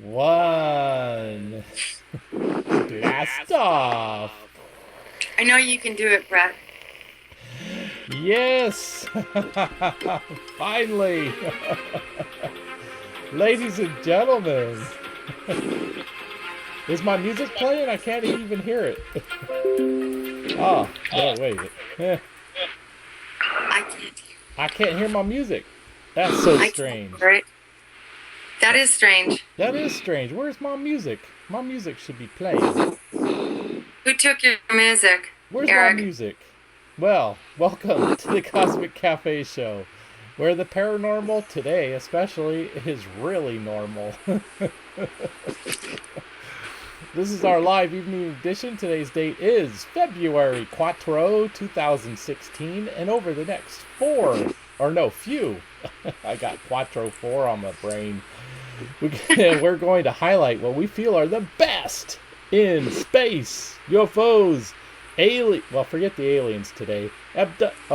one. Blast off. I know you can do it, Bret. Yes. Finally. Ladies and gentlemen. Is my music playing? I can't even hear it. Oh, no, wait. I can't. I can't hear my music. That's so I strange. can't hear it. That is strange. That is strange. Where's my music? My music should be playing. Who took your music, Where's Eric? my music? Well, welcome to the Cosmic Cafe Show, where the paranormal today, especially, is really normal. This is our live evening edition. Today's date is February 2016, and over the next few, I got Quattro 4 on my brain. We're going to highlight what we feel are the best in space, UFOs, forget the aliens today.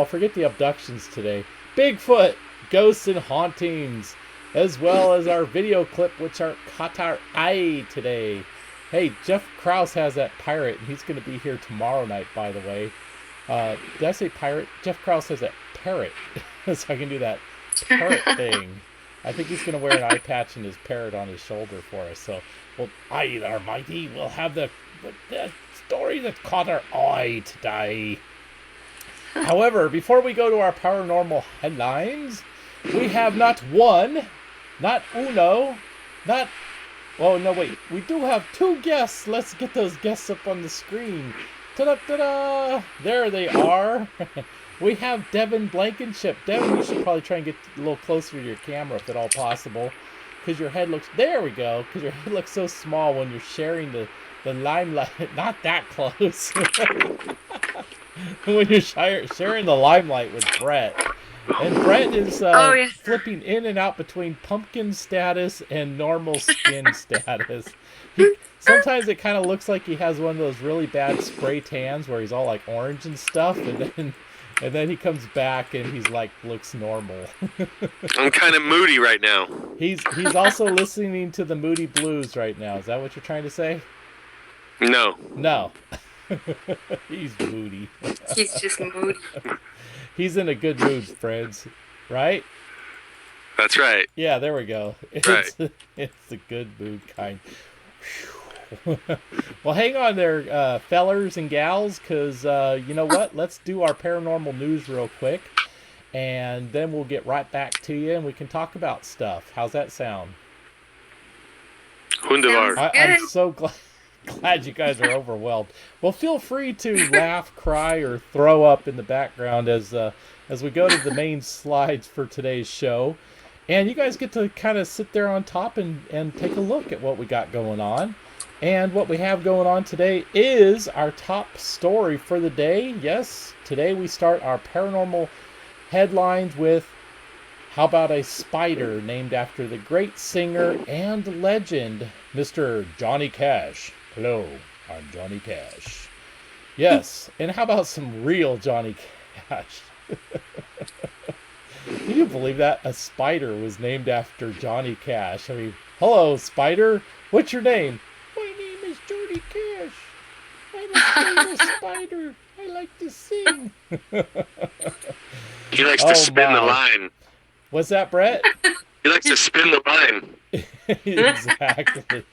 Forget the abductions today. Bigfoot, Ghosts and Hauntings, as well as our video clip, which caught our eye today. Hey, Jeff Krause has that pirate, and he's going to be here tomorrow night, by the way. Did I say pirate? Jeff Krause has that parrot, so I can do that parrot thing. I think he's going to wear an eye patch and his parrot on his shoulder for us. So, well, aye there, mighty. We'll have the story that caught our eye today. However, before we go to our paranormal headlines, we have not one, not uno, not... Oh, no, wait. We do have two guests. Let's get those guests up on the screen. Ta-da-ta-da! There they are. We have Devon Blankenship. Devon, you should probably try and get a little closer to your camera if at all possible. Because your head looks... There we go. Because your head looks so small when you're sharing the limelight. Not that close. When you're sharing the limelight with Bret. And Bret is flipping in and out between pumpkin status and normal skin status. Sometimes it kind of looks like he has one of those really bad spray tans where he's all like orange and stuff, and then he comes back and he's like looks normal. I'm kind of moody right now. He's also listening to the Moody Blues right now. Is that what you're trying to say? No. No. He's moody. He's just moody. He's in a good mood, friends. Right? That's right. Yeah, there we go. It's a good mood kind. Well, hang on there, fellers and gals, because you know what? Let's do our paranormal news real quick, and then we'll get right back to you, and we can talk about stuff. How's that sound? Wunderbar. I'm so glad you guys are overwhelmed. Well, feel free to laugh, cry, or throw up in the background as we go to the main slides for today's show. And you guys get to kind of sit there on top and take a look at what we got going on. And what we have going on today is our top story for the day. Yes, today we start our paranormal headlines with, how about a spider named after the great singer and legend, Mr. Johnny Cash. Hello, I'm Johnny Cash. Yes, and how about some real Johnny Cash? Can you believe that? A spider was named after Johnny Cash. I mean, hello, spider. What's your name? My name is Johnny Cash. I'm a famous spider. I like to sing. He likes to spin the line. What's that, Bret? He likes to spin the line. Exactly.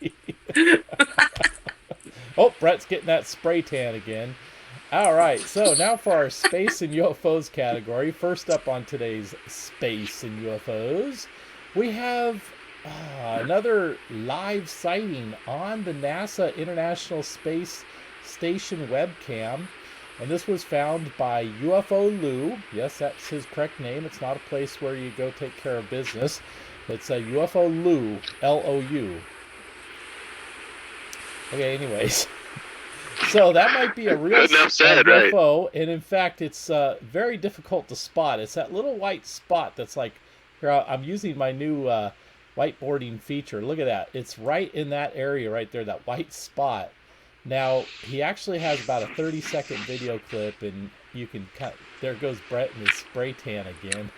Oh, Bret's getting that spray tan again. All right, so now for our Space and UFOs category. First up on today's Space and UFOs, we have another live sighting on the NASA International Space Station webcam. And this was found by UFO Lou. Yes, that's his correct name. It's not a place where you go take care of business. It's a UFO Lou, L-O-U. Okay, anyways. So that might be a real UFO, right? And in fact, it's very difficult to spot. It's that little white spot that's like, here, I'm using my new whiteboarding feature. Look at that. It's right in that area right there, that white spot. Now, he actually has about a 30-second video clip, and you can cut. There goes Bret in his spray tan again.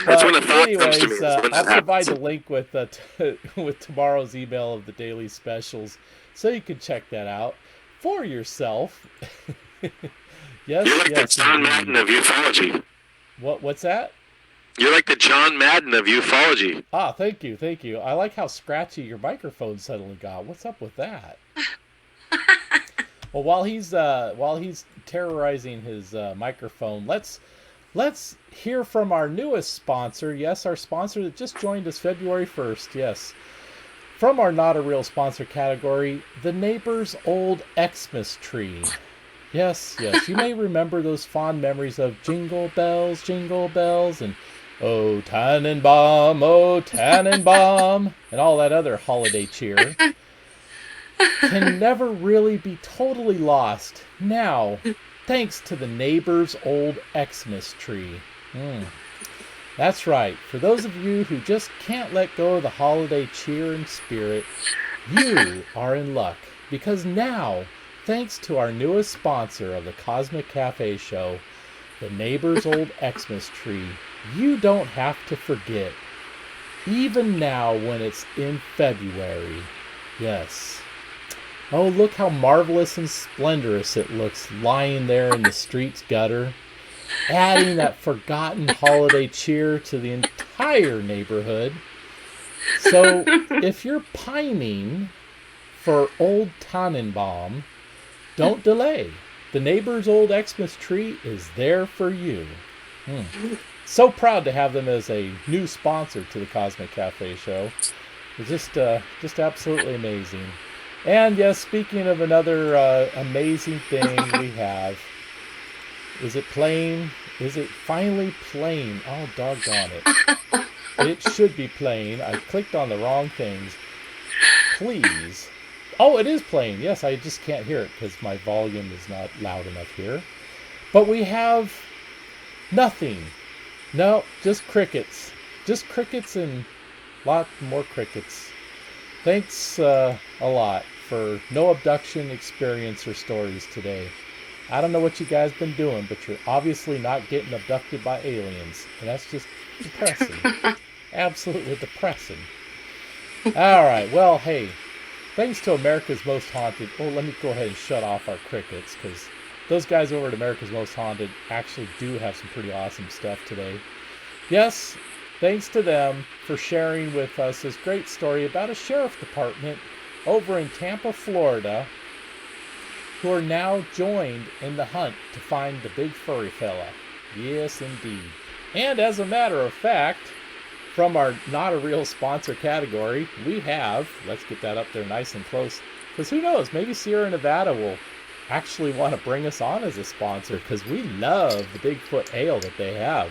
That's when a thought comes to me. anyways, That's when I'll that provide happens. the link with with tomorrow's email of the daily specials, so you can check that out for yourself. Yes, You're like the yes, John indeed. Madden of ufology. What's that? You're like the John Madden of ufology. Ah, thank you, thank you. I like how scratchy your microphone suddenly got. What's up with that? Well, while he's terrorizing his microphone, let's hear from our newest sponsor. Yes, our sponsor that just joined us February 1st. Yes, from our not a real sponsor category, the neighbor's old Xmas tree. Yes, yes, you may remember those fond memories of jingle bells, and oh Tannenbaum, and all that other holiday cheer. Can never really be totally lost now, thanks to the neighbor's old Xmas tree. That's right. For those of you who just can't let go of the holiday cheer and spirit, you are in luck, because now, thanks to our newest sponsor of the Cosmic Cafe Show, the neighbor's old Xmas tree, you don't have to forget, even now when it's in February. Yes. Oh, look how marvelous and splendorous it looks lying there in the street's gutter, adding that forgotten holiday cheer to the entire neighborhood. So, if you're pining for old Tannenbaum, don't delay. The neighbor's old Xmas tree is there for you. So proud to have them as a new sponsor to the Cosmic Cafe Show. It's just absolutely amazing. And yes, speaking of another amazing thing we have, is it playing? Is it finally playing? Oh, doggone it. It should be playing. I clicked on the wrong things. Please. Oh, it is playing. Yes, I just can't hear it because my volume is not loud enough here. But we have nothing. No, just crickets. Just crickets and a lot more crickets. Thanks a lot for no abduction experience or stories today. I don't know what you guys been doing, but you're obviously not getting abducted by aliens. And that's just depressing. Absolutely depressing. Alright, well, hey, thanks to America's Most Haunted. Oh, let me go ahead and shut off our crickets, because those guys over at America's Most Haunted actually do have some pretty awesome stuff today. Yes, thanks to them for sharing with us this great story about a sheriff department over in Tampa, Florida, who are now joined in the hunt to find the big furry fella. Yes, indeed. And as a matter of fact, from our not a real sponsor category, we have, let's get that up there nice and close, because who knows, maybe Sierra Nevada will actually want to bring us on as a sponsor, because we love the Bigfoot ale that they have.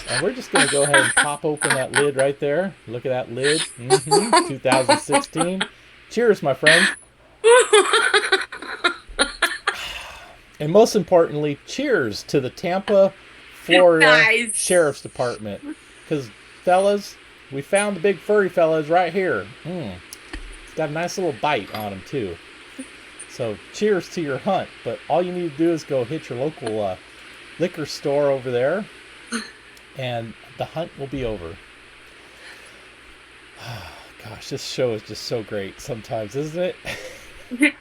And we're just going to go ahead and pop open that lid right there. Look at that lid. 2016. Cheers, my friend. And most importantly, cheers to the Tampa, Florida Sheriff's Department. Because, fellas, we found the big furry fellas right here. It's got a nice little bite on him, too. So, cheers to your hunt. But all you need to do is go hit your local liquor store over there, and the hunt will be over. Gosh, this show is just so great sometimes, isn't it?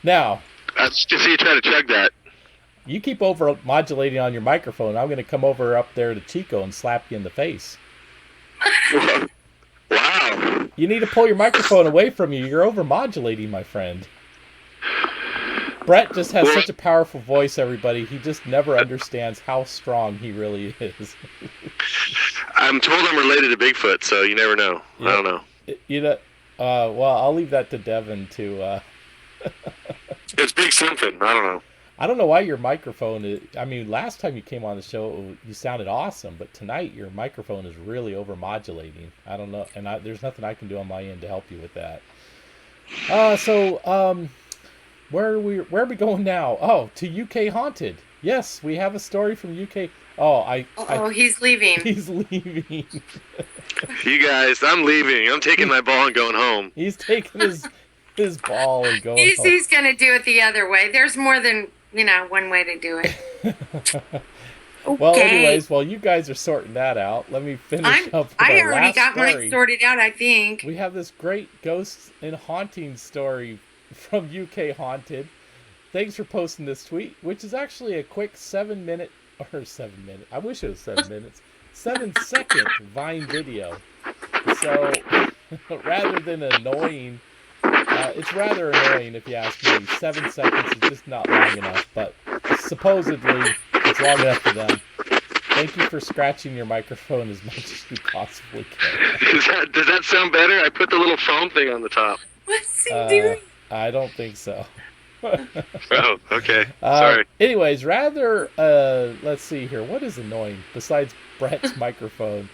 Now, That's just you try to chug that. you keep over modulating on your microphone. I'm going to come over up there to Chico and slap you in the face. Wow. You need to pull your microphone away from you. You're over modulating, my friend. Bret just has such a powerful voice, everybody. He just never understands how strong he really is. I'm told I'm related to Bigfoot, so you never know. Yeah. I don't know. You know, well, I'll leave that to Devon to. It's big something. I don't know. I don't know why your microphone is. I mean, last time you came on the show, you sounded awesome, but tonight your microphone is really overmodulating. I don't know, and there's nothing I can do on my end to help you with that. Where are we going now? Oh, to UK Haunted. Yes, we have a story from UK. Oh, he's leaving. He's leaving. You guys, I'm leaving. I'm taking my ball and going home. He's taking his ball and going home. He's going to do it the other way. There's more than, one way to do it. Well, Okay. anyways, while you guys are sorting that out, let me finish up with I our already last got story. mine sorted out, I think. We have this great Ghosts and Hauntings story from UK Haunted. Thanks for posting this tweet, which is actually a quick 7-minute, or 7 minute, I wish it was 7 minutes, 7-second Vine video. So, rather than annoying, it's rather annoying if you ask me. 7 seconds is just not long enough, but supposedly it's long enough for them. Thank you for scratching your microphone as much as you possibly can. Does that sound better? I put the little foam thing on the top. What's he doing? I don't think so. Oh, okay. Sorry. Anyways, rather, let's see here. What is annoying besides Bret's microphone?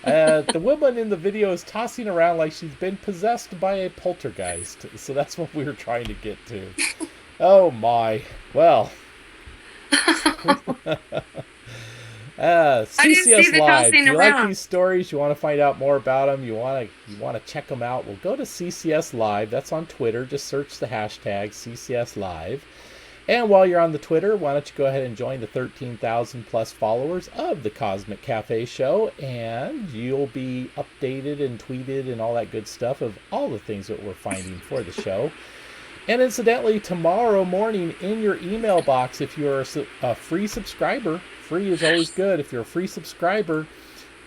The woman in the video is tossing around like she's been possessed by a poltergeist. So that's what we were trying to get to. Oh my. Well. CCS Live. Do you like these stories? You want to find out more about them? You want to check them out? Well, go to CCS Live. That's on Twitter. Just search the hashtag CCS Live. And while you're on the Twitter, why don't you go ahead and join the 13,000 plus followers of the Cosmic Cafe Show, and you'll be updated and tweeted and all that good stuff of all the things that we're finding for the show. And incidentally, tomorrow morning in your email box, if you're a free subscriber, free is always good. If you're a free subscriber,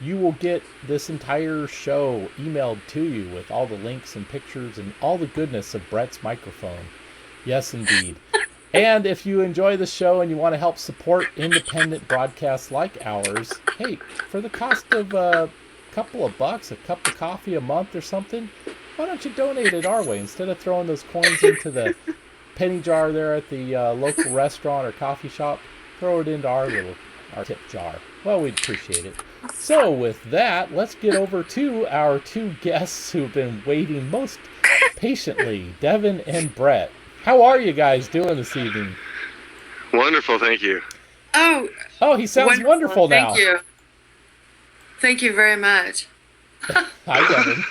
you will get this entire show emailed to you with all the links and pictures and all the goodness of Bret's microphone. Yes, indeed. And if you enjoy the show and you want to help support independent broadcasts like ours, hey, for the cost of a couple of bucks, a cup of coffee a month or something, why don't you donate it our way instead of throwing those coins into the penny jar there at the local restaurant or coffee shop? Throw it into our tip jar. Well, we'd appreciate it. So with that, let's get over to our two guests who've been waiting most patiently, Devon and Bret. How are you guys doing this evening? Wonderful, thank you. Oh, he sounds wonderful now. Thank you. Thank you very much. Hi, Devon.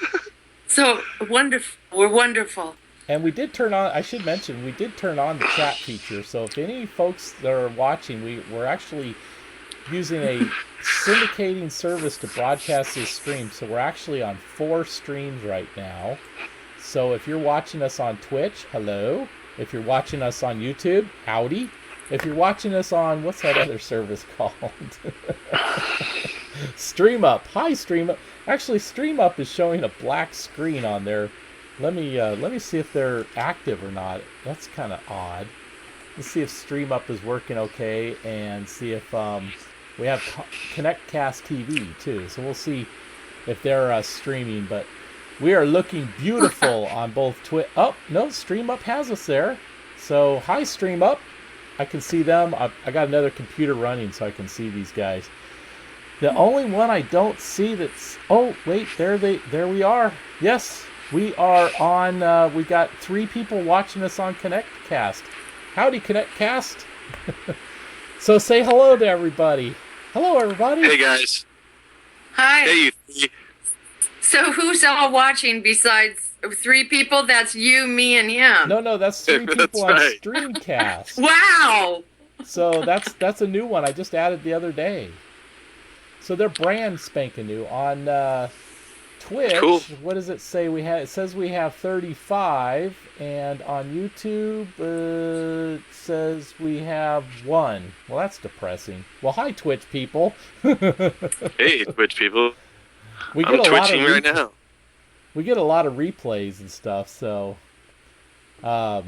So wonderful. We're wonderful. And we did turn on, I should mention, we did turn on the chat feature. So if any folks that are watching, we're actually using a syndicating service to broadcast this stream. So we're actually on 4 streams right now. So if you're watching us on Twitch, hello. If you're watching us on YouTube, howdy. If you're watching us on, what's that other service called? StreamUp. Hi, StreamUp. Actually, StreamUp is showing a black screen on there. Let me see if they're active or not. That's kind of odd. Let's see if StreamUp is working okay, and see if we have ConnectCast TV too. So we'll see if they're streaming. But we are looking beautiful on both Twitch. Oh no, StreamUp has us there. So hi, StreamUp. I can see them. I got another computer running so I can see these guys. The only one I don't see that's... Oh, wait, there we are. Yes, we are on... we got 3 people watching us on ConnectCast. Howdy, ConnectCast. So say hello to everybody. Hello, everybody. Hey, guys. Hi. Hey, you. So who's all watching besides 3 people? That's you, me, and him. No, that's 3 people on right. Streamcast. Wow. So that's a new one I just added the other day. So they're brand spanking new on Twitch. Cool. What does it say we have? It says we have 35, and on YouTube it says we have 1. Well, that's depressing. Well, hi Twitch people. Hey, Twitch people. I'm twitching right now. We get a lot of replays and stuff, so a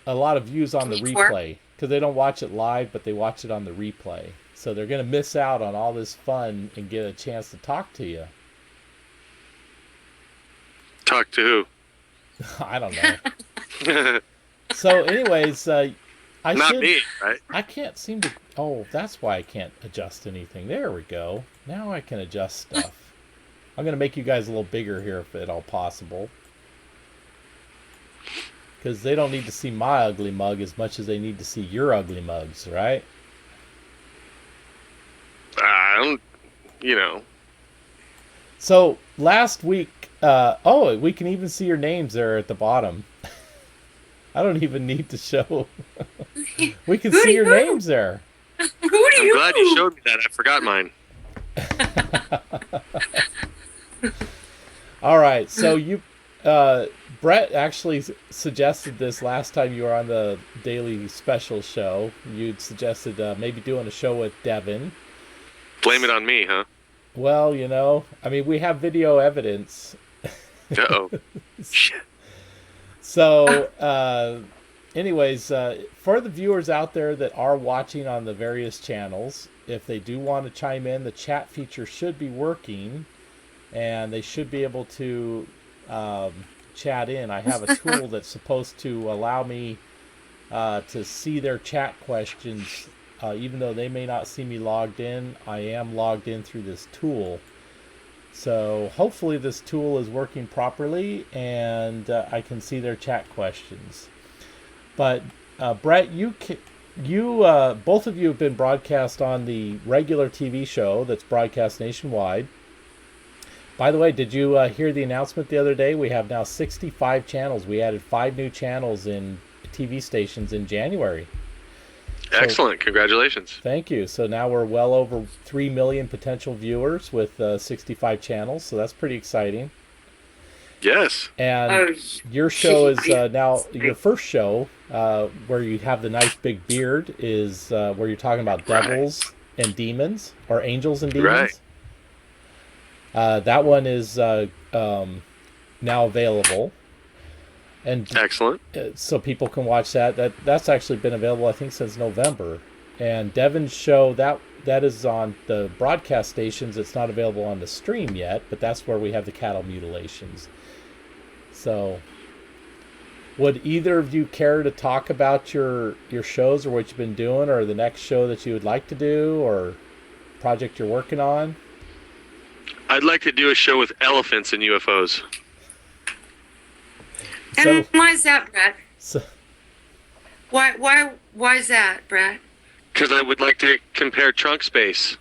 lot of views on the replay because they don't watch it live, but they watch it on the replay. So they're going to miss out on all this fun and get a chance to talk to you. Talk to who? I don't know. So anyways, Not me, right? I can't seem to... Oh, that's why I can't adjust anything. There we go. Now I can adjust stuff. I'm going to make you guys a little bigger here if at all possible. Because they don't need to see my ugly mug as much as they need to see your ugly mugs, right? So last week, we can even see your names there at the bottom. I don't even need to show. We can see your names there. Hooty I'm glad you showed me that. I forgot mine. All right, so Bret actually suggested this last time you were on the Daily Special show. You'd suggested maybe doing a show with Devon. Blame it on me, huh? Well, I mean, we have video evidence. Uh-oh. Shit. So, anyways, for the viewers out there that are watching on the various channels, if they do want to chime in, the chat feature should be working, and they should be able to chat in. I have a tool that's supposed to allow me to see their chat questions, even though they may not see me logged in. I am logged in through this tool. So hopefully this tool is working properly, and I can see their chat questions. But Bret, you both of you have been broadcast on the regular TV show that's broadcast nationwide. By the way, did you hear the announcement the other day? We have now 65 channels. We added 5 new channels in TV stations in January. Excellent. Congratulations. Thank you. So now we're well over 3 million potential viewers with 65 channels. So that's pretty exciting. Yes. And your show is now, your first show, where you have the nice big beard, is where you're talking about devils and demons, or angels and demons. Right. That one is now available. And excellent. So people can watch that. That's actually been available, I think, since November. And Devon's show, that is on the broadcast stations. It's not available on the stream yet, but that's where we have the cattle mutilations. So, would either of you care to talk about your shows, or what you've been doing, or the next show that you would like to do, or project you're working on? I'd like to do a show with elephants and UFOs. And why is that, Bret? So, why is that, Bret? Because I would like to compare trunk space.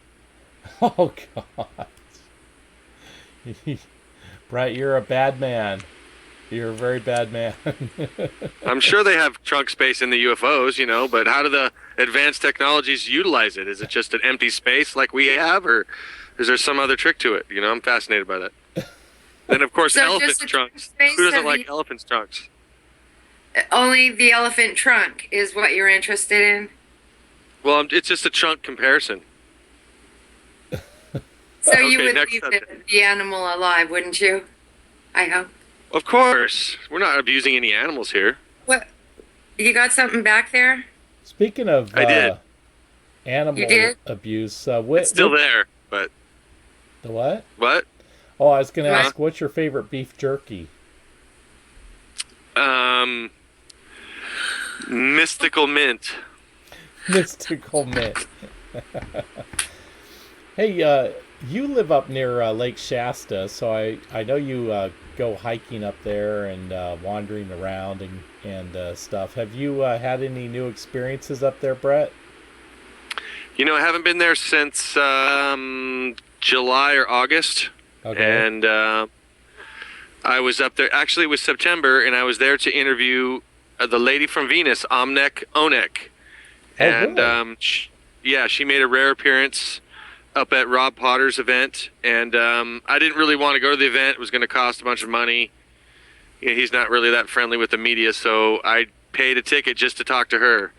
Oh, God. Bret, you're a bad man. You're a very bad man. I'm sure they have trunk space in the UFOs, but how do the advanced technologies utilize it? Is it just an empty space like we have, or is there some other trick to it? I'm fascinated by that. Then, of course, so elephant trunks. Who doesn't like elephant trunks? Only the elephant trunk is what you're interested in? Well, it's just a trunk comparison. So you would leave the animal alive, wouldn't you? I hope. Of course. We're not abusing any animals here. What? You got something back there? Speaking of I did. Animal abuse, it's still there, but... The what? What? Oh, I was going to ask, what's your favorite beef jerky? Mystical Mint. Mystical Mint. Hey, you live up near Lake Shasta, so I know you go hiking up there and wandering around and stuff. Have you had any new experiences up there, Bret? I haven't been there since July or August. Okay. And I was up there. Actually, it was September, and I was there to interview the lady from Venus, Omnek Onek. And really? She made a rare appearance up at Rob Potter's event, and I didn't really want to go to the event. It was going to cost a bunch of money. He's not really that friendly with the media, so I paid a ticket just to talk to her.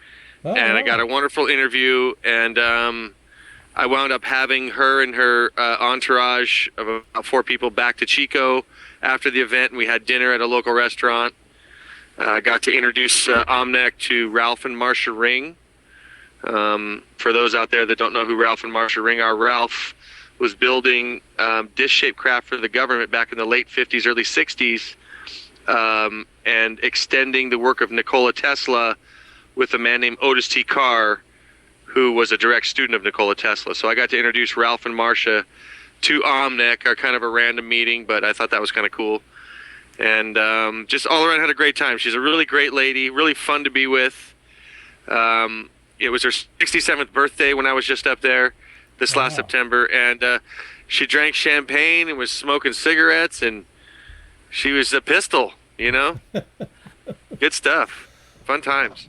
Oh, and I got a wonderful interview, and I wound up having her and her entourage of about 4 people back to Chico after the event, and we had dinner at a local restaurant. I got to introduce Omnek to Ralph and Marcia Ring. For those out there that don't know who Ralph and Marcia Ring are, Ralph was building dish-shaped craft for the government back in the late 50s, early 60s, and extending the work of Nikola Tesla with a man named Otis T. Carr, who was a direct student of Nikola Tesla. So I got to introduce Ralph and Marcia to Omnek, our kind of a random meeting, but I thought that was kind of cool. And just all around had a great time. She's a really great lady, really fun to be with. It was her 67th birthday when I was just up there this last September, and she drank champagne and was smoking cigarettes, and she was a pistol, Good stuff. Fun times.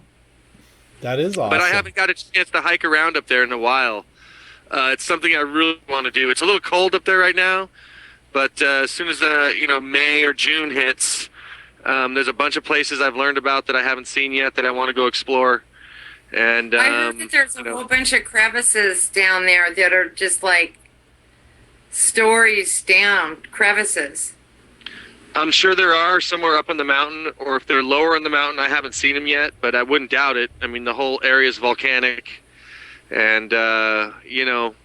That is awesome. But I haven't got a chance to hike around up there in a while. It's something I really want to do. It's a little cold up there right now, but as soon as May or June hits, there's a bunch of places I've learned about that I haven't seen yet that I want to go explore. And I heard that there's a whole bunch of crevices down there that are just like stories down crevices. I'm sure there are somewhere up on the mountain, or if they're lower on the mountain, I haven't seen them yet, but I wouldn't doubt it. I mean, the whole area is volcanic, and I don't know.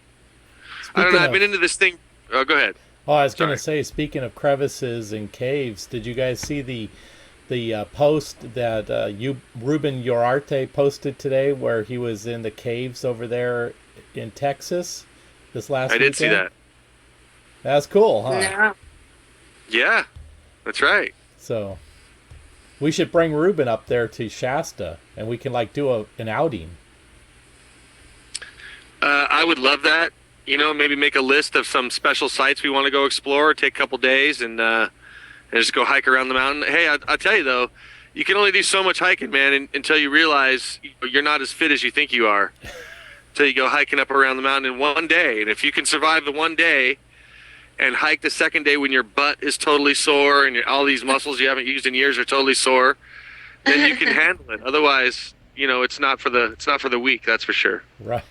I've been into this thing. Oh, go ahead. Oh, I was going to say, speaking of crevices and caves, did you guys see the post that Ruben Uriarte posted today, where he was in the caves over there in Texas this last weekend? I did see that. That's cool, huh? No. Yeah, that's right. So we should bring Ruben up there to Shasta, and we can do an outing. I would love that. Maybe make a list of some special sites we want to go explore, take a couple days, and just go hike around the mountain. Hey, I'll tell you, though, you can only do so much hiking, man, until you realize you're not as fit as you think you are. Until you go hiking up around the mountain in one day. And if you can survive the one day and hike the second day when your butt is totally sore and all these muscles you haven't used in years are totally sore, then you can handle it. Otherwise, it's not for the weak, that's for sure. Right.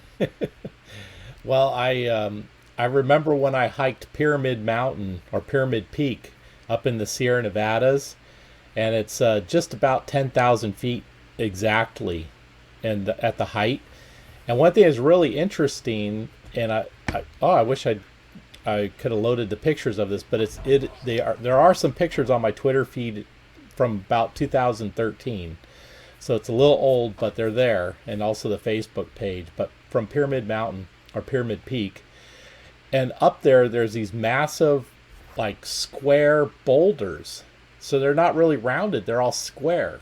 Well, I remember when I hiked Pyramid Mountain or Pyramid Peak up in the Sierra Nevadas, and it's just about 10,000 feet exactly, and at the height. And one thing is really interesting, and I wish I could have loaded the pictures of this, but there are some pictures on my Twitter feed from about 2013, so it's a little old, but they're there, and also the Facebook page. But from Pyramid Mountain or Pyramid Peak, and up there's these massive square boulders, so they're not really rounded, they're all square,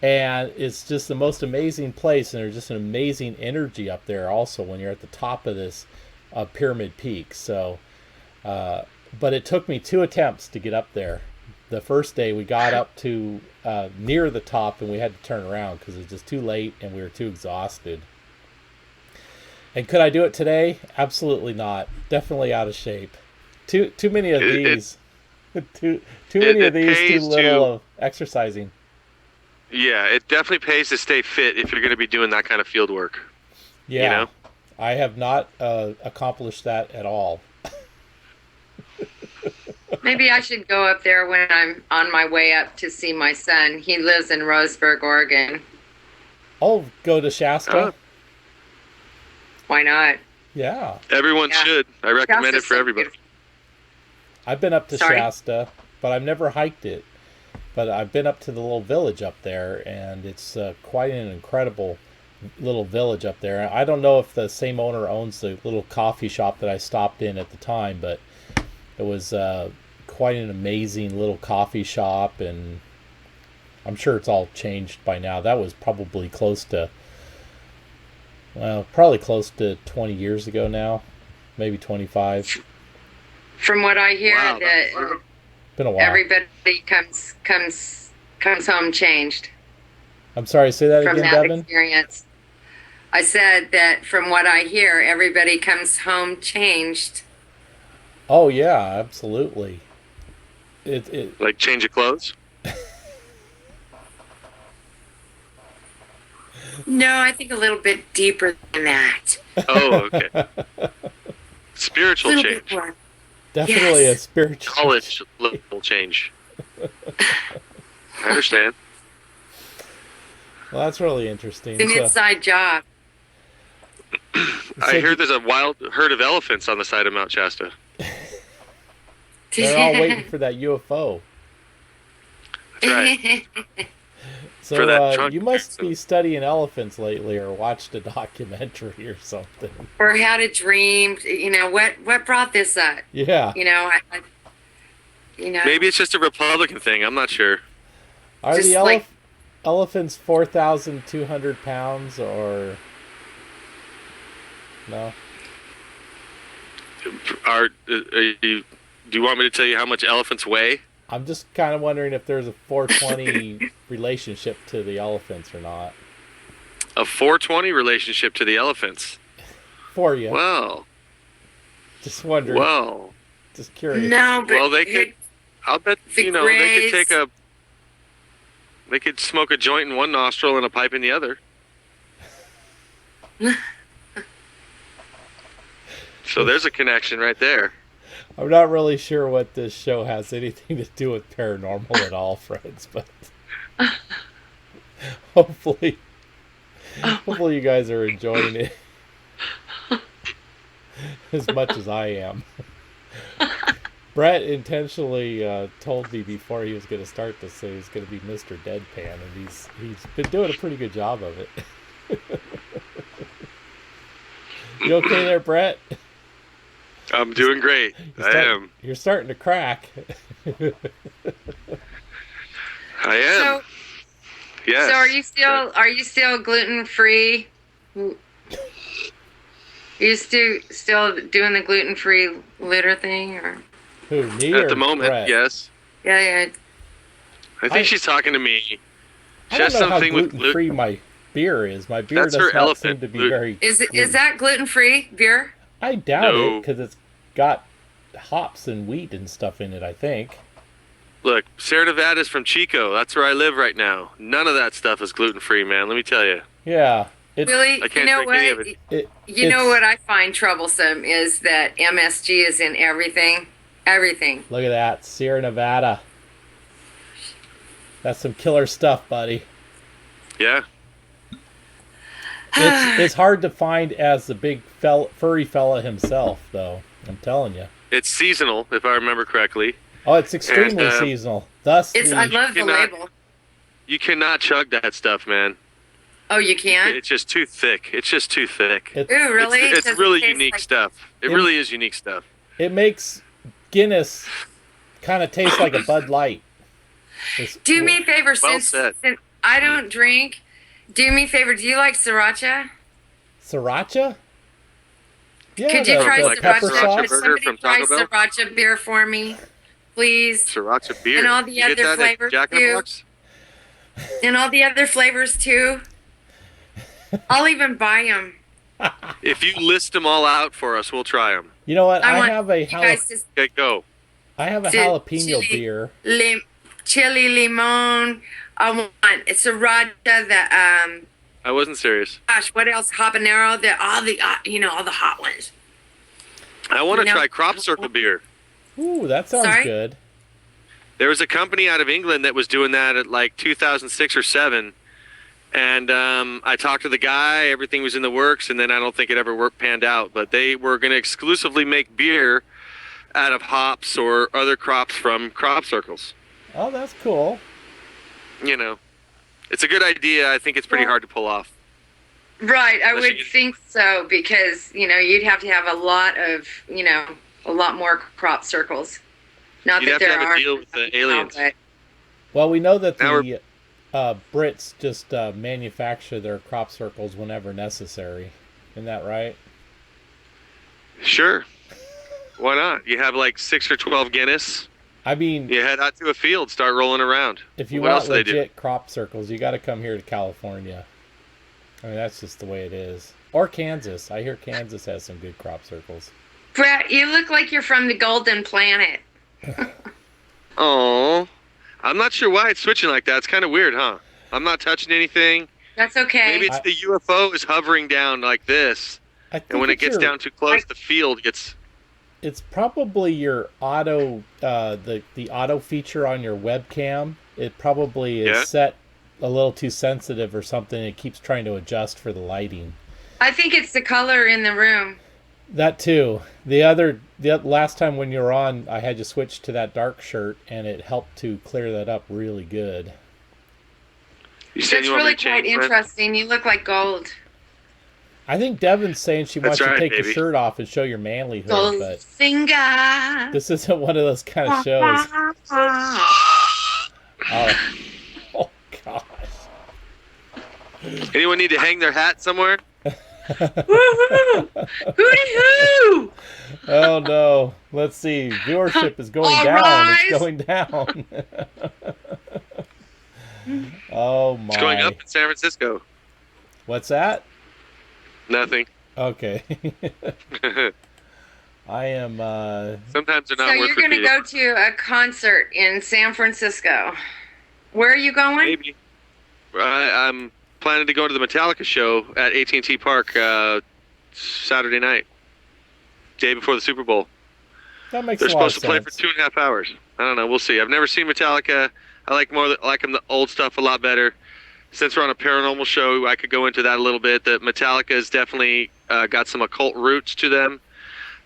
and it's just the most amazing place, and there's just an amazing energy up there also when you're at the top of this Pyramid Peak. So but it took me 2 attempts to get up there. The first day we got up to near the top, and we had to turn around because it was just too late and we were too exhausted. And could I do it today? Absolutely not. Definitely out of shape. Too many of these. Too many of these. Too little of exercising. Yeah, it definitely pays to stay fit if you're going to be doing that kind of field work. Yeah, I have not accomplished that at all. Maybe I should go up there when I'm on my way up to see my son. He lives in Roseburg, Oregon. Oh, go to Shasta? Why not? Yeah. Everyone should. I recommend it for everybody. I've been up to Shasta, but I've never hiked it. But I've been up to the little village up there, and it's quite an incredible little village up there. I don't know if the same owner owns the little coffee shop that I stopped in at the time, but it was quite an amazing little coffee shop, and I'm sure it's all changed by now. That was probably close to 20 years ago now, maybe 25. From what I hear, that been a while. Everybody comes home changed. I'm sorry, say that again, Devon? From that experience. I said that from what I hear, everybody comes home changed. Oh yeah, absolutely. It like change of clothes? No, I think a little bit deeper than that. Oh, okay. Spiritual change. Definitely a spiritual college level change. I understand. Well, that's really interesting. It's an inside job. I hear there's a wild herd of elephants on the side of Mount Shasta. They're all waiting for that UFO. That's right. So you must be studying elephants lately, or watched a documentary or something. Or had a dream. What brought this up? Yeah. Maybe it's just a Republican thing. I'm not sure. Are the elephants 4,200 pounds or no? Do you want me to tell you how much elephants weigh? I'm just kind of wondering if there's a 420 relationship to the elephants or not. A 420 relationship to the elephants. For you. Well. Just wondering. Well. Just curious. No, but Well, they could. I'll bet the they could take They could smoke a joint in one nostril and a pipe in the other. So there's a connection right there. I'm not really sure what this show has anything to do with paranormal at all, friends, but hopefully you guys are enjoying it as much as I am. Bret intentionally told me before he was going to start this that he was going to be Mr. Deadpan, and he's been doing a pretty good job of it. You okay there, Bret? I'm doing great. I am. You're starting to crack. I am. Yes. So are you still gluten free? Are you still doing the gluten free litter thing, or? Who, me At or the moment, Bret? yes. Yeah. I think she's talking to me. She I has don't know something how with gluten free my beer is. My beer That's does her not elephant. seem to be very. Is that gluten free beer? I doubt No. it because it's got hops and wheat and stuff in it. I think. Look, Sierra Nevada's from Chico. That's where I live right now. None of that stuff is gluten free, man. Let me tell you. Yeah. Really? I can't You know drink any of what? it. You know what I find troublesome is that MSG is in everything. Everything. Look at that, Sierra Nevada. That's some killer stuff, buddy. Yeah. It's hard to find as the big furry fella himself, though. I'm telling you. It's seasonal, if I remember correctly. Oh, it's extremely And, seasonal. Thus, I love the label. You cannot chug that stuff, man. Oh, you can't? It's just too thick. It's just too thick. Ooh, really? It's Does it really taste unique like- stuff. It really is unique stuff. It makes Guinness kind of taste like a Bud Light. Do me a favor, Well since said. I don't drink, do me a favor, do you like sriracha? Sriracha? Yeah, Could you try the pepper sriracha? sauce. Could burger somebody from try Taco Bell? sriracha beer for me, please? Sriracha beer. And all the You get other that at flavors, Jack in the too. Box? And all the other flavors too. I'll even buy them. If you list them all out for us, we'll try them. You know what? I I want have a you guys to Okay, go. jalapeno beer. Chili limon. I want sriracha. The I wasn't serious. gosh, what else? Habanero. All the hot ones. I want to No. try Crop Circle beer. Ooh, that sounds Sorry? good. There was a company out of England that was doing that at like 2006 or 7. And I talked to the guy. Everything was in the works, and then I don't think it ever panned out. But they were going to exclusively make beer out of hops or other crops from crop circles. Oh, that's cool. You know, it's a good idea. I think it's pretty hard to pull off. Right, I Unless would you- think so, because you'd have to have a lot more crop circles. Not You'd that have to there have are a deal with the aliens. but- Well, we know that Now the Brits just manufacture their crop circles whenever necessary. Isn't that right? Sure. Why not? You have like 6 or 12 Guinness. I mean, You head out to a field, start rolling around. if you What want else do they do? legit crop circles, you got to come here to California. I mean, that's just the way it is. Or Kansas. I hear Kansas has some good crop circles. Brett, you look like you're from the Golden Planet. Oh, I'm not sure why it's switching like that. It's kind of weird, huh? I'm not touching anything. That's okay. Maybe it's the UFO is hovering down like this, I think and when it it's gets your- down too close, the field gets. It's probably your auto, the auto feature on your webcam. It probably is Yeah. set a little too sensitive or something. It keeps trying to adjust for the lighting. I think it's the color in the room. That too. The last time when you were on, I had you switch to that dark shirt, and it helped to clear that up really good. You saying That's you want me really to change, quite friend? interesting. You look like gold. I think Devon's saying she wants That's you to right, take your baby. shirt off and show your manlyhood, Gold but finger. this isn't one of those kind of shows. Oh gosh. Anyone need to hang their hat somewhere? Woohoo! Hooty hoo! Oh no. Let's see. Viewership is going All down. rise. It's going down. Oh my. It's going up in San Francisco. What's that? Nothing. Okay. I am. Sometimes they're So not worth you're going to repeating. go to a concert in San Francisco. Where are you going? Maybe. I'm planning to go to the Metallica show at AT&T Park Saturday night, day before the Super Bowl. That makes They're a lot of supposed to play for sense. 2.5 hours. I don't know. We'll see. I've never seen Metallica. I like them the old stuff a lot better. Since we're on a paranormal show, I could go into that a little bit. That Metallica has definitely got some occult roots to them.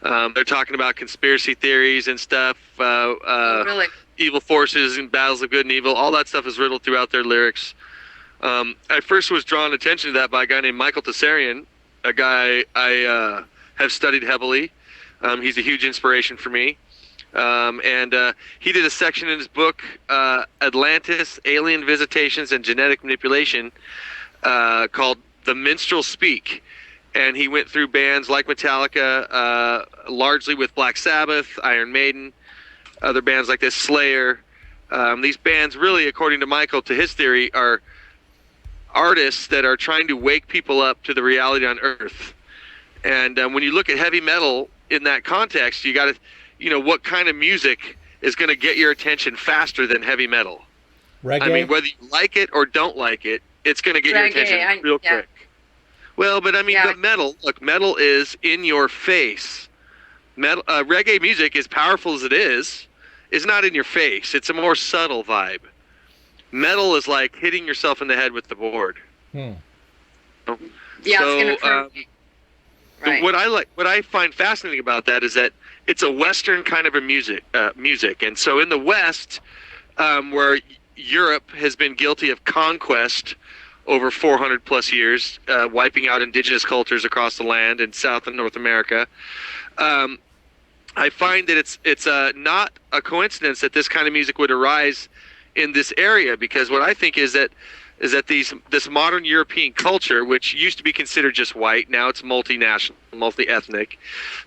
They're talking about conspiracy theories and stuff. Really? Evil forces and battles of good and evil. All that stuff is riddled throughout their lyrics. I first was drawn attention to that by a guy named Michael Tessarian, a guy I have studied heavily. He's a huge inspiration for me. And he did a section in his book, Atlantis, Alien Visitations, and Genetic Manipulation, called The Minstrel Speak. And he went through bands like Metallica, largely with Black Sabbath, Iron Maiden, other bands like this, Slayer. These bands really, according to Michael, to his theory, are artists that are trying to wake people up to the reality on Earth. And when you look at heavy metal in that context, you got to, what kind of music is going to get your attention faster than heavy metal? Reggae? I mean, whether you like it or don't like it, it's going to get your attention real quick. Well, but but metal is in your face. Metal, reggae music, as powerful as it is not in your face. It's a more subtle vibe. Metal is like hitting yourself in the head with the board. Yeah, so, it's going to prove. Right. What I find fascinating about that is that it's a Western kind of a music, and so in the West, where Europe has been guilty of conquest over 400 plus years, wiping out indigenous cultures across the land in South and North America, I find that it's not a coincidence that this kind of music would arise in this area, because what I think is that this modern European culture, which used to be considered just white, now it's multinational, multi-ethnic.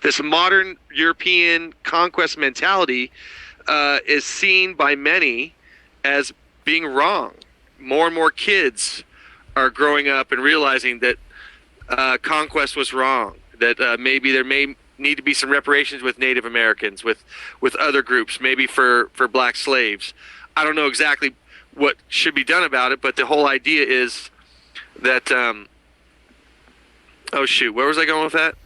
This modern European conquest mentality is seen by many as being wrong. More and more kids are growing up and realizing that conquest was wrong, that maybe there may need to be some reparations with Native Americans, with other groups, maybe for black slaves. I don't know exactly what should be done about it, but the whole idea is that oh shoot, where was I going with that?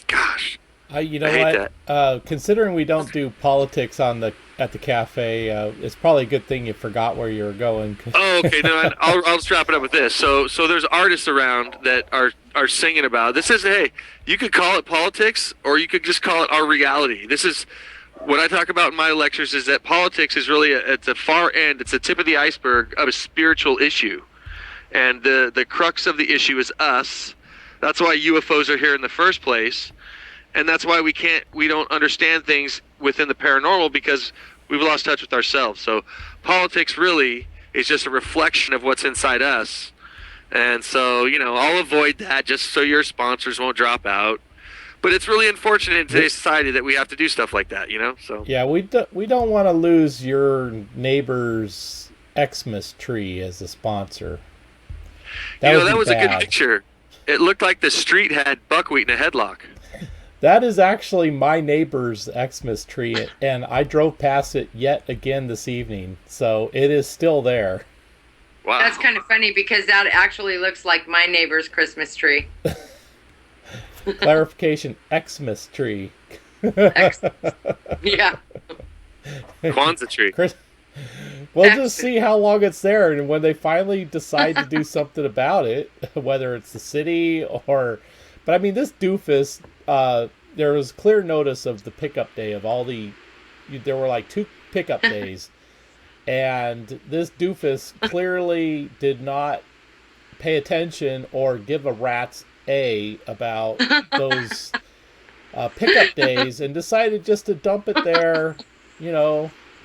Gosh, you know I hate what? that. Considering we don't do politics at the cafe, it's probably a good thing you forgot where you were going. Oh, okay. No, I'll just wrap it up with this. So there's artists around that are singing about this. Hey, you could call it politics, or you could just call it our reality. This is what I talk about in my lectures, is that politics is really at the far end. It's the tip of the iceberg of a spiritual issue, and the crux of the issue is us. That's why UFOs are here in the first place, and that's why we don't understand things within the paranormal, because we've lost touch with ourselves. So politics really is just a reflection of what's inside us, and so I'll avoid that just so your sponsors won't drop out. But it's really unfortunate in today's society that we have to do stuff like that, So yeah, we don't want to lose your neighbor's Xmas tree as a sponsor. That was bad. A good picture. It looked like the street had buckwheat in a headlock. That is actually my neighbor's Xmas tree, and I drove past it yet again this evening, so it is still there. Wow. That's kind of funny, because that actually looks like my neighbor's Christmas tree. Clarification, Xmas tree. Yeah. Kwanzaa tree. We'll just see how long it's there, and when they finally decide to do something about it, whether it's the city or... But I mean, this doofus, there was clear notice of the pickup day of all the... There were like 2 pickup days, and this doofus clearly did not pay attention or give a rat's about those pickup days, and decided just to dump it there,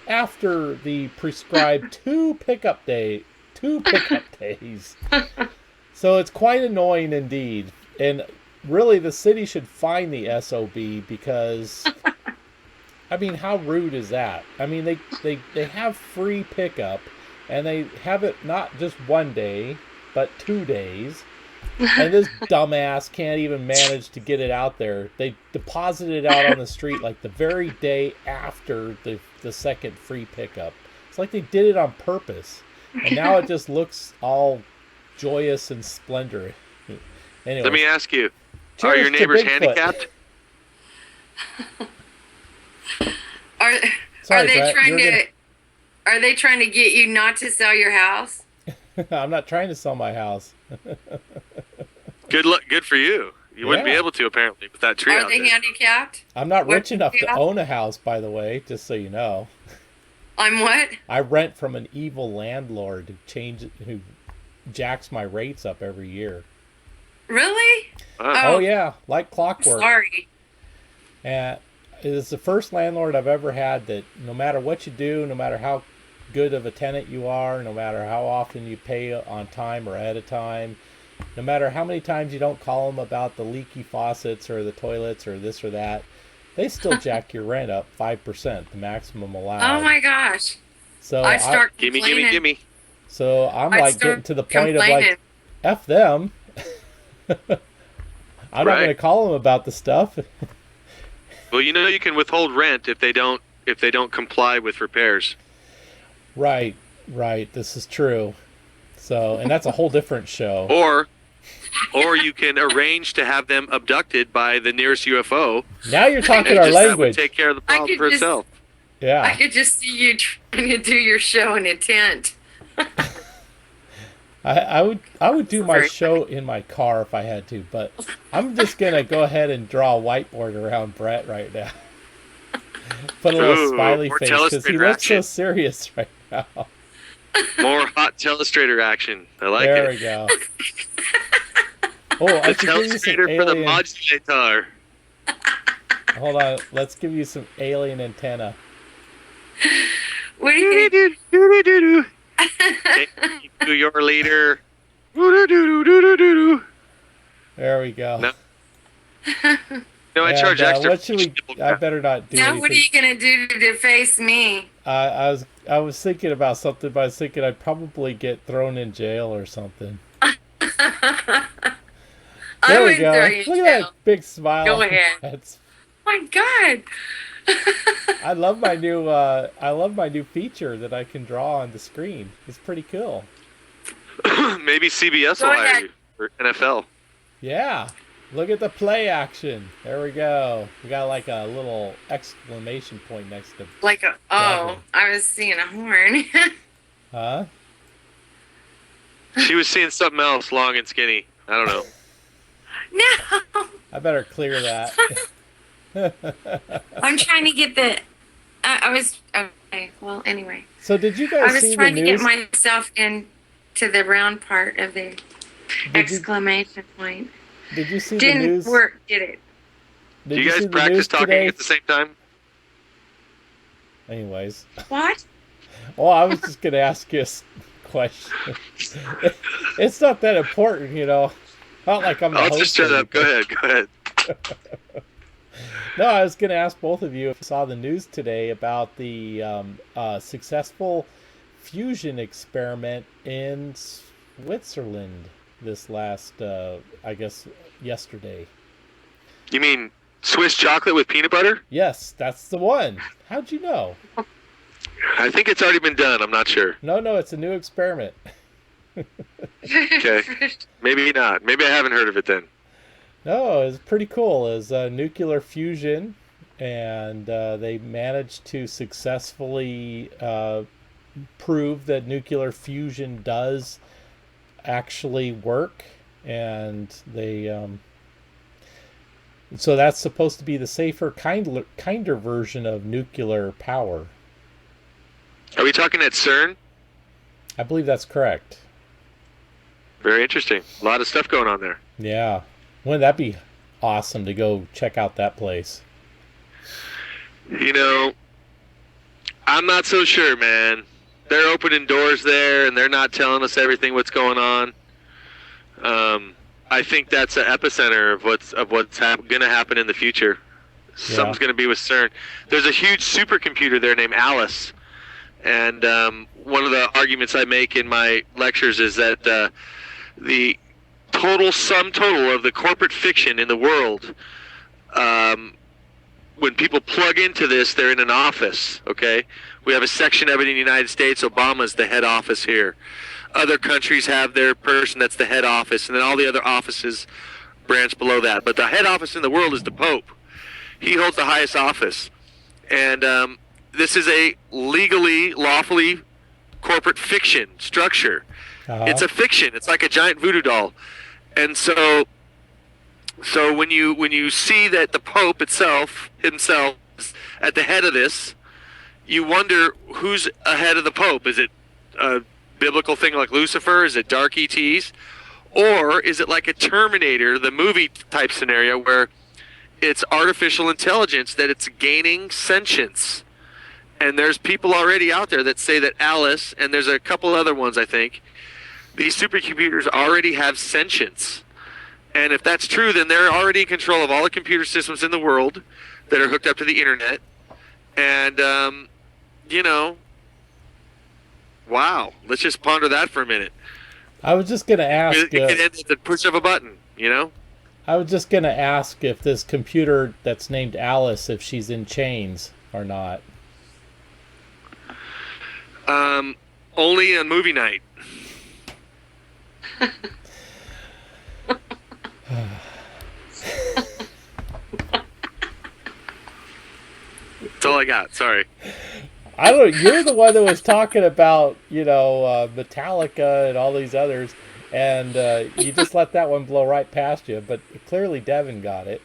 after the prescribed 2 pickup days. So it's quite annoying indeed. And really, the city should fine the SOB, because I mean, how rude is that? I mean, they have free pickup, and they have it not just one day, but 2 days. And this dumbass can't even manage to get it out there. They deposited it out on the street like the very day after the second free pickup. It's like they did it on purpose. And now it just looks all joyous and splendorous. Anyways, Let me ask you, cheers are your to neighbors Bigfoot. handicapped? Are Sorry, they Bret, trying to? Are they trying to get you not to sell your house? I'm not trying to sell my house. Good luck. Good for you. You wouldn't be Yeah. able to, apparently, with that tree Are out they there. handicapped? I'm not What rich enough do you to have? own a house, by the way, just so you know. I'm what? I rent from an evil landlord who jacks my rates up every year. Really? Oh yeah, like clockwork. Sorry. And it's the first landlord I've ever had that no matter what you do, no matter how good of a tenant you are, no matter how often you pay on time or ahead of time, no matter how many times you don't call them about the leaky faucets or the toilets or this or that, they still jack your rent up 5%, the maximum allowed. Oh my gosh. So I'd start complaining. Gimme. So I'm I'd like start getting to the point of complaining. like, F them. I'm not Right. going to call them about the stuff. Well, you know you can withhold rent if they don't comply with repairs. Right. This is true. So, and that's a whole different show. Or you can arrange to have them abducted by the nearest UFO. Now you're talking and our just that would language. take care of the problem for itself. I Yeah. could just see you trying to do your show in a tent. I would do my Sorry. show in my car if I had to, but I'm just going to go ahead and draw a whiteboard around Bret right now. Put a little Ooh, smiley more face because he telestrator looks so action. serious right now. More hot telestrator action. I like There it. we go. Oh, I The should give you some telestrator for the alien. modulator. Hold on, let's give you some alien antenna. What do you think? Do your leader. There we go. No. No, I charge And, extra. what should we? I better not do Now anything. what are you going to do to deface me? I was thinking about something, but I was thinking I'd probably get thrown in jail or something. I There we would go. throw you in Look at jail. that big smile. Go ahead. That's, My God. I love my new feature that I can draw on the screen. It's pretty cool. Maybe CBS will Go hire ahead. you for NFL. Yeah. Look at the play action. There we go. We got like a little exclamation point next to. Like a, Devon. I was seeing a horn. Huh? She was seeing something else, long and skinny. I don't know. No. I better clear that. I'm trying to get the, I was, okay, well, anyway. So did you I guys was see the trying to get news? myself into the round part of the Did you, exclamation point. did you see the Didn't news? work, did it? Did Do you see guys the practice news talking today? at the same time? Anyways. What? Well, I was just going to ask you a question. It's not that important, you know. Not like I'm the I'll host just shut or up. Go anything. ahead. No, I was going to ask both of you if you saw the news today about the successful fusion experiment in Switzerland this last, I guess, yesterday. You mean Swiss chocolate with peanut butter? Yes, that's the one. How'd you know? I think it's already been done. I'm not sure. No, it's a new experiment. Okay. Maybe not. Maybe I haven't heard of it then. No, it's pretty cool. It's nuclear fusion, and they managed to successfully prove that nuclear fusion does actually work, and they so that's supposed to be the safer, kinder version of nuclear power. Are we talking at CERN? I believe that's correct. Very interesting. A lot of stuff going on there. Yeah. Wouldn't that be awesome to go check out that place? You know, I'm not so sure, man. They're opening doors there, and they're not telling us everything what's going on. I think that's an epicenter of what's going to happen in the future. Yeah. Something's going to be with CERN. There's a huge supercomputer there named Alice, and one of the arguments I make in my lectures is that the total sum total of the corporate fiction in the world, when people plug into this, they're in an office, okay? We have a section of it in the United States. Obama's the head office here. Other countries have their person that's the head office, and then all the other offices branch below that. But the head office in the world is the Pope. He holds the highest office. And this is a legally, lawfully corporate fiction structure. It's a fiction. It's like a giant voodoo doll. And so when you see that the Pope himself is at the head of this, you wonder who's ahead of the Pope. Is it a biblical thing like Lucifer? Is it dark ETs? Or is it like a Terminator, the movie type scenario where it's artificial intelligence that it's gaining sentience? And there's people already out there that say that Alice, and there's a couple other ones, I think, these supercomputers already have sentience. And if that's true, then they're already in control of all the computer systems in the world that are hooked up to the internet. And, wow, let's just ponder that for a minute. I was just going to ask... It can end at the push of a button, I was just going to ask if this computer that's named Alice, if she's in chains or not. Only on movie night. That's all I got. Sorry. I don't. You're the one that was talking about, Metallica and all these others, and you just let that one blow right past you. But clearly, Devon got it.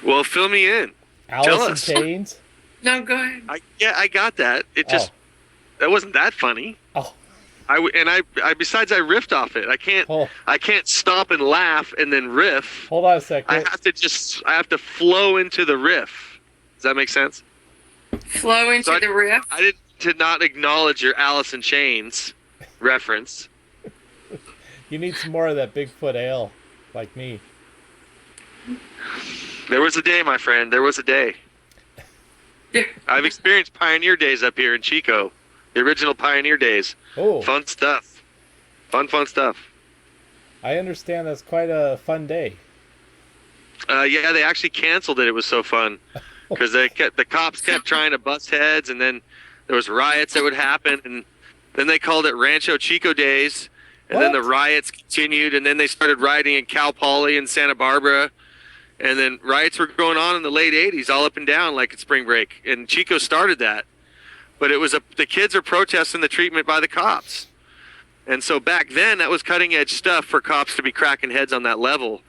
Well, fill me in. Alice in Chains. No, go ahead. I got that. It just that wasn't that funny. Oh. I besides I riffed off it. I can't stop and laugh and then riff. Hold on a second. I have to flow into the riff. Does that make sense? Flow into the riff. I did not acknowledge your Alice in Chains reference. You need some more of that Bigfoot ale, like me. There was a day, my friend. There was a day. I've experienced pioneer days up here in Chico. The original pioneer days. Oh. Fun stuff. Fun stuff. I understand that's quite a fun day. Yeah, they actually canceled it. It was so fun. Because the cops kept trying to bust heads, and then there was riots that would happen, and then they called it Rancho Chico Days, and then the riots continued, and then they started rioting in Cal Poly and Santa Barbara, and then riots were going on in the late 80s, all up and down like at spring break, and Chico started that. But it was the kids are protesting the treatment by the cops. And so back then, that was cutting-edge stuff for cops to be cracking heads on that level.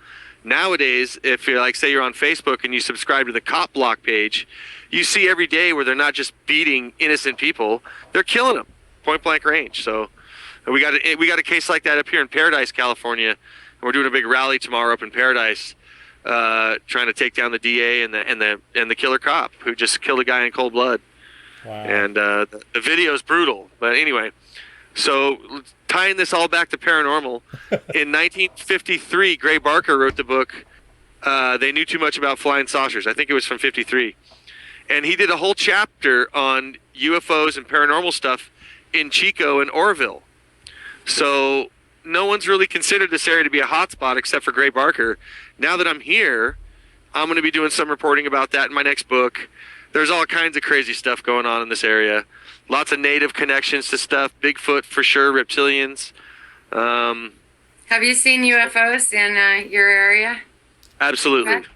Nowadays, if you're say you're on Facebook and you subscribe to the cop block page, you see every day where they're not just beating innocent people, they're killing them, point-blank range. So we got a case like that up here in Paradise, California. And we're doing a big rally tomorrow up in Paradise, trying to take down the DA and the killer cop who just killed a guy in cold blood. Wow. And the video is brutal. But anyway, so tying this all back to paranormal, in 1953, Gray Barker wrote the book, They Knew Too Much About Flying Saucers. I think it was from 53. And he did a whole chapter on UFOs and paranormal stuff in Chico and Orville. So no one's really considered this area to be a hotspot except for Gray Barker. Now that I'm here, I'm going to be doing some reporting about that in my next book. There's all kinds of crazy stuff going on in this area. Lots of native connections to stuff. Bigfoot for sure, reptilians. Have you seen UFOs in your area? Absolutely. Okay.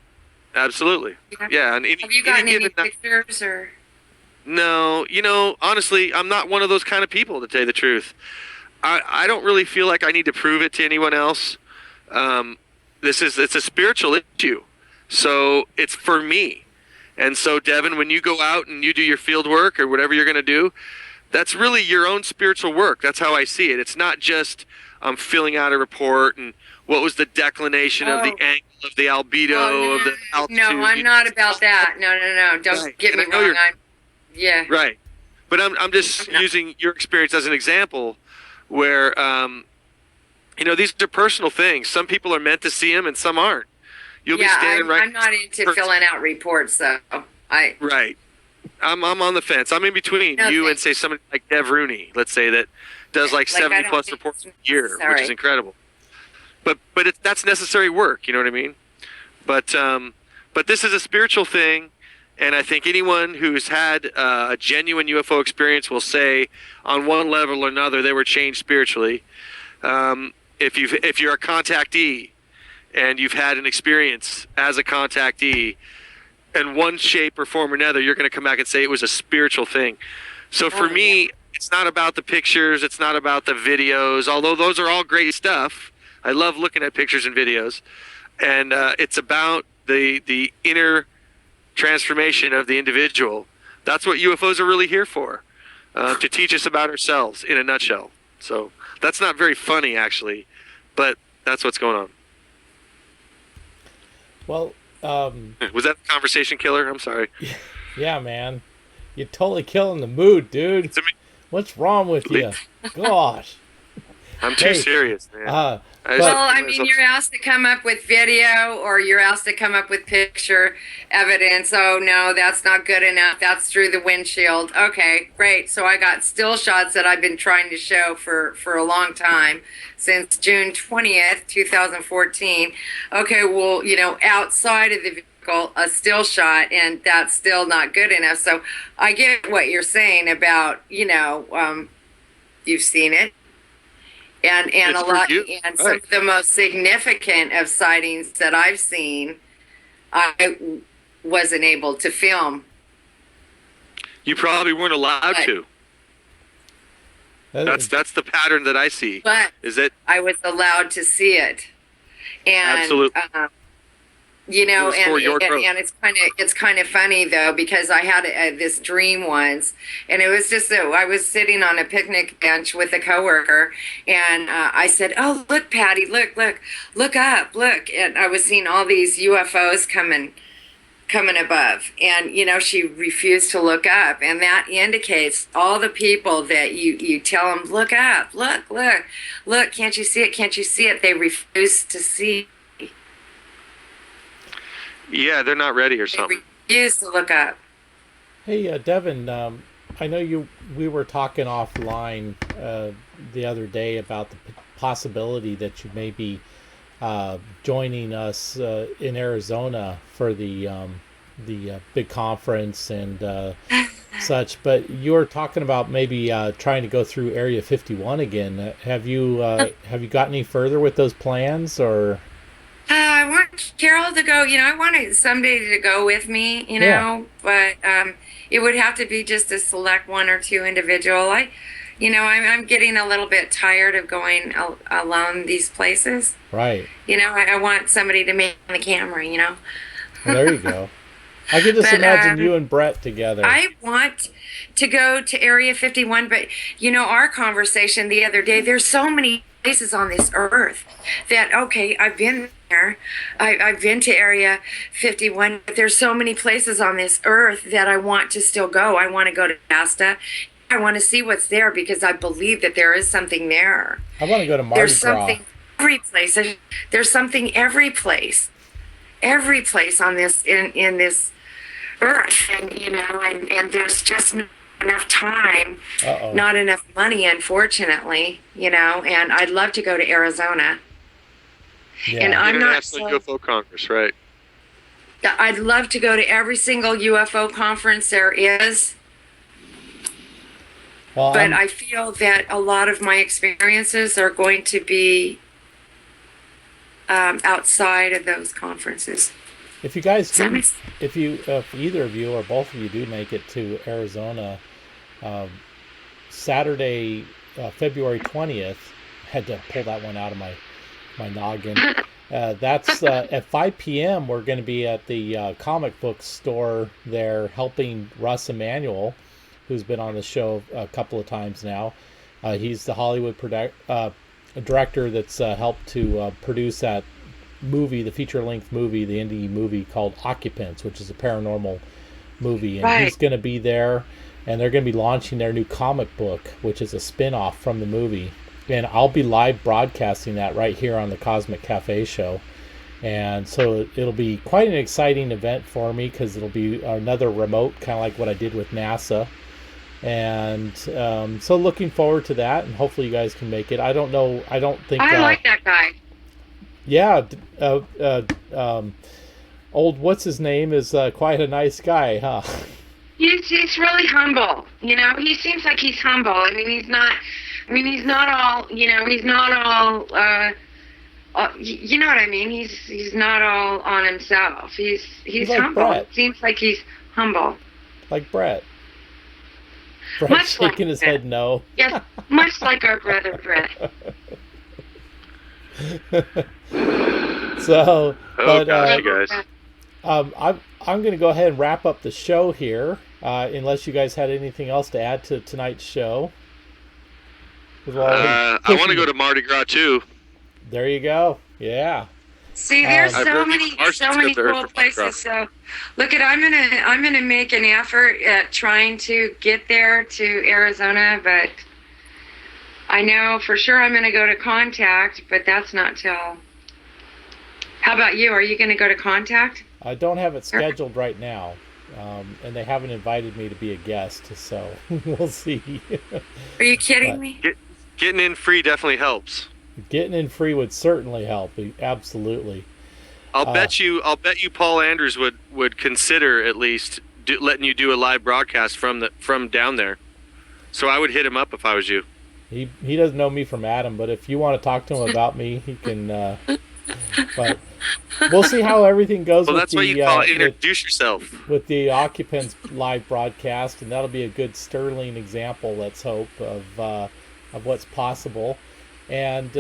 Absolutely. Yeah. And have you gotten any pictures or? No, honestly, I'm not one of those kind of people, to tell you the truth. I don't really feel like I need to prove it to anyone else. It's a spiritual issue. So it's for me. And so, Devon, when you go out and you do your field work or whatever you're going to do, that's really your own spiritual work. That's how I see it. It's not just I'm filling out a report and what was the declination of the angle of the albedo of the altitude. No, I'm not about that. No. Don't get me wrong. Yeah. Right. But I'm just using your experience as an example where, these are personal things. Some people are meant to see them and some aren't. You'll be standing right. I'm not into filling out reports, though. Right. I'm on the fence. I'm in between you and, say, somebody like Dev Rooney, let's say, that does like 70-plus reports a year, which is incredible. that's necessary work. You know what I mean? But this is a spiritual thing, and I think anyone who's had a genuine UFO experience will say, on one level or another, they were changed spiritually. If you're a contactee and you've had an experience as a contactee, in one shape or form or another, you're going to come back and say it was a spiritual thing. So for me, it's not about the pictures, it's not about the videos, although those are all great stuff. I love looking at pictures and videos, and it's about the inner transformation of the individual. That's what UFOs are really here for, to teach us about ourselves in a nutshell. So that's not very funny, actually, but that's what's going on. Well, was that a conversation killer? I'm sorry. Yeah, man. You're totally killing the mood, dude. What's wrong with you? Gosh. I'm too serious, man. Well, I mean, you're asked to come up with video, or you're asked to come up with picture evidence. Oh, no, that's not good enough. That's through the windshield. Okay, great. So I got still shots that I've been trying to show for a long time, since June 20th, 2014. Okay, well, outside of the vehicle, a still shot, and that's still not good enough. So I get what you're saying about, you've seen it. And a lot, and some of the most significant of sightings that I've seen, I wasn't able to film. You probably weren't allowed to. That's the pattern that I see. But is that I was allowed to see it, and absolutely. And it's kind of funny though, because I had this dream once, and it was just that I was sitting on a picnic bench with a coworker, and I said, "Oh, look, Patty, look up, look!" And I was seeing all these UFOs coming above, and she refused to look up, and that indicates all the people that you tell them, look up, look, can't you see it? They refuse to see. Yeah, they're not ready or something. They refuse to look up. Hey, Devon, I know we were talking offline the other day about the possibility that you may be joining us in Arizona for the big conference and such, but you were talking about maybe trying to go through Area 51 again. Have you got any further with those plans, or? I want Carol to go. I wanted somebody to go with me. But it would have to be just a select one or two individual. I'm getting a little bit tired of going alone these places. Right. I want somebody to make the camera. Well, there you go. I could just imagine you and Bret together. I want to go to Area 51, but our conversation the other day. There's so many places on this earth that I've been there. I've been to Area 51, but there's so many places on this earth that I want to still go. I want to go to Shasta. I want to see what's there, because I believe that there is something there. I want to go to Mardi There's Gras. something every place. There's something every place on this in this earth, and and there's just not enough time, not enough money, unfortunately. And I'd love to go to Arizona. Yeah. And I'm International UFO Congress, right? I'd love to go to every single UFO conference there is. Well, but I feel that a lot of my experiences are going to be outside of those conferences. If you guys do, if either of you or both of you do make it to Arizona, Saturday, February 20th, had to pull that one out of my noggin. That's at 5 p.m. We're going to be at the comic book store there, helping Russ Emanuel, who's been on the show a couple of times now. He's the Hollywood director that's helped to produce that movie, the feature-length movie, the indie movie called Occupants, which is a paranormal movie. And he's going to be there, and they're going to be launching their new comic book, which is a spin-off from the movie. And I'll be live broadcasting that right here on the Cosmic Cafe show. And so it'll be quite an exciting event for me, because it'll be another remote, kind of like what I did with NASA. And so looking forward to that, and hopefully you guys can make it. I don't think... I like that guy. Yeah. Old what's his name is quite a nice guy, huh? He's really humble. You know, he seems like he's humble. I mean, he's not. I mean, he's not all. You know, he's not all. You know what I mean? He's not all on himself. He's like humble. Bret. It seems like he's humble. Like Bret. Bret Much shaking like his Bret. head no. Yes, much like our brother Bret. So, but gosh, you guys. I'm going to go ahead and wrap up the show here, unless you guys had anything else to add to tonight's show. I want to go to Mardi Gras too. There you go. Yeah. See, there's I've so heard many Marston's good there cool for Mardi Gras. places. So, look at I'm gonna make an effort at trying to get there to Arizona, but I know for sure I'm gonna go to Contact, but that's not till. How about you? Are you gonna go to Contact? I don't have it scheduled right now, and they haven't invited me to be a guest, so we'll see. Are you kidding me? Getting in free definitely helps. Getting in free would certainly help. Absolutely. I'll bet you Paul Andrews would consider at least letting you do a live broadcast from down there. So I would hit him up if I was you. He doesn't know me from Adam, but if you want to talk to him about me, he can. But we'll see how everything goes. Well, with that's what you call it. Introduce with, yourself. with the occupants live broadcast, and that'll be a good sterling example. Let's hope of what's possible. And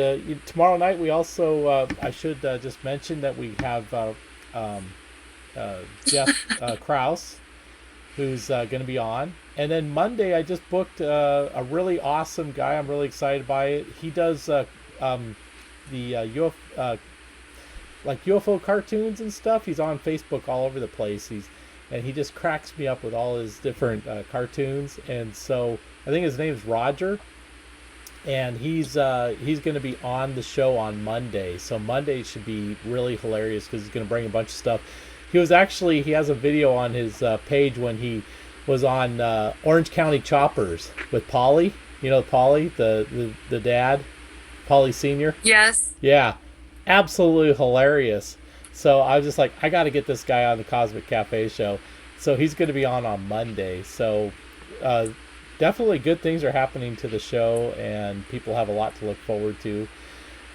tomorrow night we also I should just mention that we have Jeff Krause, who's going to be on. And then Monday I just booked a really awesome guy. I'm really excited by it. He does the UFO cartoons and stuff. He's on Facebook all over the place. And he just cracks me up with all his different cartoons. And so I think his name is Roger. And he's going to be on the show on Monday. So Monday should be really hilarious because he's going to bring a bunch of stuff. He has a video on his page when he was on Orange County Choppers with Polly. You know Polly, the dad, Polly Sr.? Yes. Yeah, absolutely hilarious. So I was just like, I got to get this guy on the Cosmic Cafe show. So he's going to be on Monday. So definitely good things are happening to the show, and people have a lot to look forward to.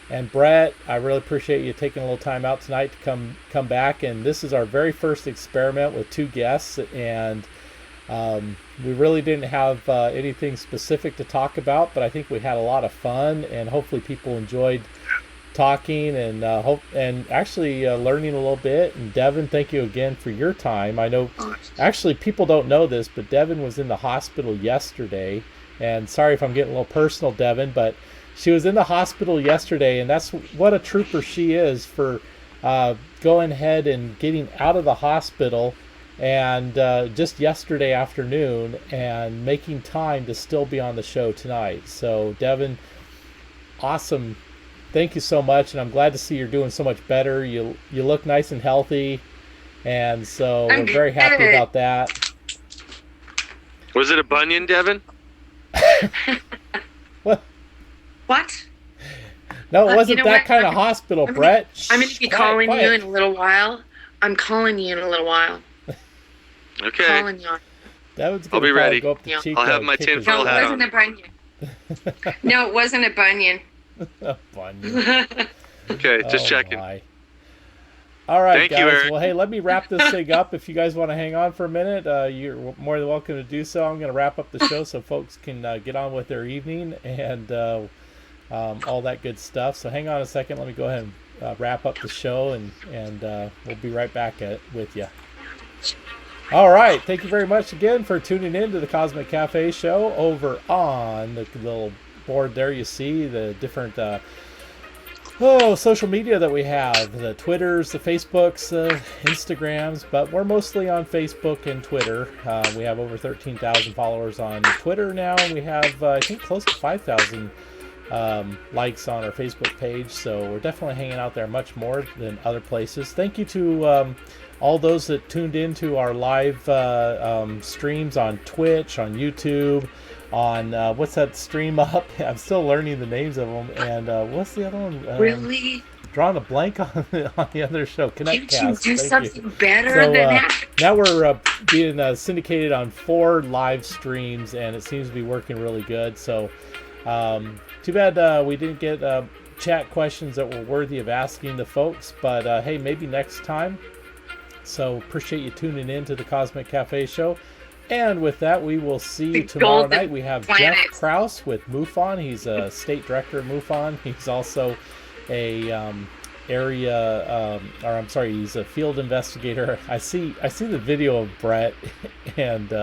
And Bret, I really appreciate you taking a little time out tonight to come back. And this is our very first experiment with 2 guests, and we really didn't have anything specific to talk about, but I think we had a lot of fun, and hopefully people enjoyed talking and actually learning a little bit. And Devon, thank you again for your time. I know actually people don't know this, but Devon was in the hospital yesterday, and sorry if I'm getting a little personal, Devon, but she was in the hospital yesterday, and that's what a trooper she is for going ahead and getting out of the hospital and just yesterday afternoon and making time to still be on the show tonight. So Devon, awesome. Thank you so much, and I'm glad to see you're doing so much better. You look nice and healthy, and so we're very happy about that. Was it a bunion, Devon? What? What? No, it wasn't you know that what? kind of hospital, Bret. I'm going to be calling you in a little while. I'm calling you in a little while. Okay. Calling you. I'll be ready. Go up to Chico I'll have my and kick his tinfoil No, hat it on. wasn't a bunion. No, it wasn't a bunion. A bunion. Okay, just checking. My. All right, Thank guys. you, Eric. Well, hey, let me wrap this thing up. If you guys want to hang on for a minute, you're more than welcome to do so. I'm going to wrap up the show so folks can get on with their evening and all that good stuff. So hang on a second. Let me go ahead and wrap up the show, and we'll be right back with you. All right. Thank you very much again for tuning in to the Cosmic Cafe show over on the little board there. You see the different social media that we have, the Twitters, the Facebooks, the Instagrams, but we're mostly on Facebook and Twitter. We have over 13,000 followers on Twitter now, and we have I think close to 5,000 likes on our Facebook page, so we're definitely hanging out there much more than other places. Thank you to all those that tuned in to our live streams on Twitch, on YouTube, on what's that stream up? I'm still learning the names of them. And what's the other one? Really? drawing a blank on the other show. Connect Can't Cast. you do Thank something you. better So than that? now we're being syndicated on 4 live streams, and it seems to be working really good. So too bad we didn't get chat questions that were worthy of asking the folks, but hey, maybe next time. So appreciate you tuning in to the Cosmic Cafe show. And with that, we will see you tomorrow night. We have Jeff Krause with MUFON. He's a state director of MUFON. He's also a he's a field investigator. I see the video of Bret, and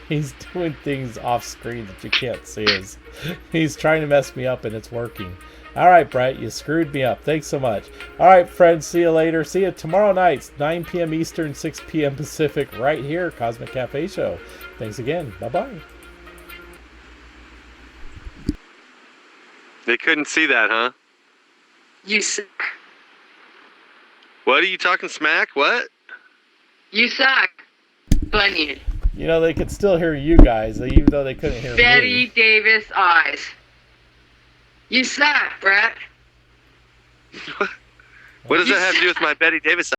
he's doing things off screen that you can't see. He's trying to mess me up, and it's working. All right, Bret, you screwed me up. Thanks so much. All right, friends, see you later. See you tomorrow night, 9 p.m. Eastern, 6 p.m. Pacific, right here, Cosmic Cafe Show. Thanks again. Bye-bye. They couldn't see that, huh? You suck. What are you talking smack? What? You suck. Bunyan. You know, they could still hear you guys, even though they couldn't hear Betty me. Davis eyes. You suck, Bret. What does that have to do with my Betty Davis